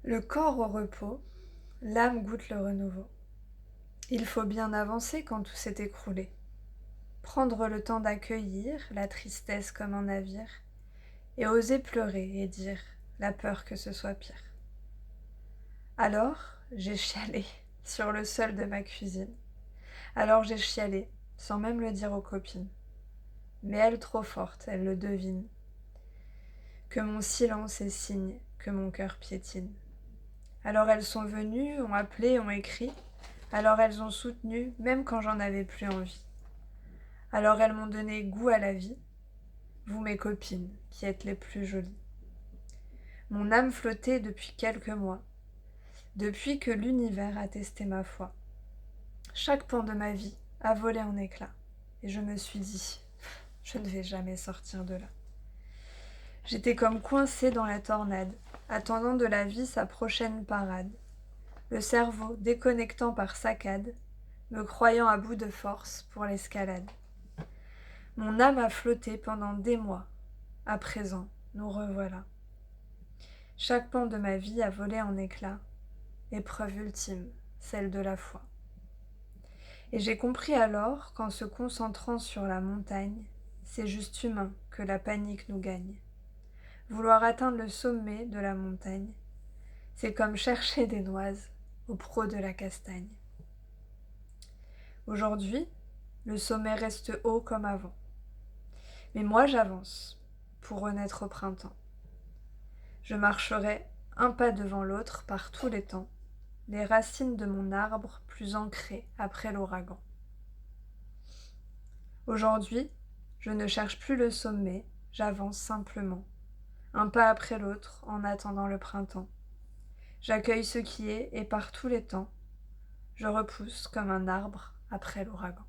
Le corps au repos, l'âme goûte le renouveau. Il faut bien avancer quand tout s'est écroulé. Prendre le temps d'accueillir la tristesse comme un navire, et oser pleurer et dire la peur que ce soit pire. Alors, j'ai chialé sur le sol de ma cuisine. Alors j'ai chialé, sans même le dire aux copines. Mais elles trop fortes, elles le devinent. Que mon silence est signe que mon cœur piétine. Alors elles sont venues, ont appelé, ont écrit. Alors elles ont soutenu, même quand j'en avais plus envie. Alors elles m'ont donné goût à la vie, vous mes copines, qui êtes les plus jolies. Mon âme flottait depuis quelques mois, depuis que l'univers a testé ma foi. Chaque pan de ma vie a volé en éclats, et je me suis dit, je ne vais jamais sortir de là. J'étais comme coincée dans la tornade, attendant de la vie sa prochaine parade. Le cerveau déconnectant par saccades, me croyant à bout de force pour l'escalade. Mon âme a flotté pendant des mois. À présent, nous revoilà. Chaque pan de ma vie a volé en éclats. Épreuve ultime, celle de la foi. Et j'ai compris alors qu'en se concentrant sur la montagne, c'est juste humain que la panique nous gagne. Vouloir atteindre le sommet de la montagne, c'est comme chercher des noises au pro de la castagne. Aujourd'hui, le sommet reste haut comme avant. Mais moi j'avance pour renaître au printemps. Je marcherai un pas devant l'autre par tous les temps, les racines de mon arbre plus ancrées après l'ouragan. Aujourd'hui, je ne cherche plus le sommet, j'avance simplement, un pas après l'autre en attendant le printemps. J'accueille ce qui est et par tous les temps, je repousse comme un arbre après l'ouragan.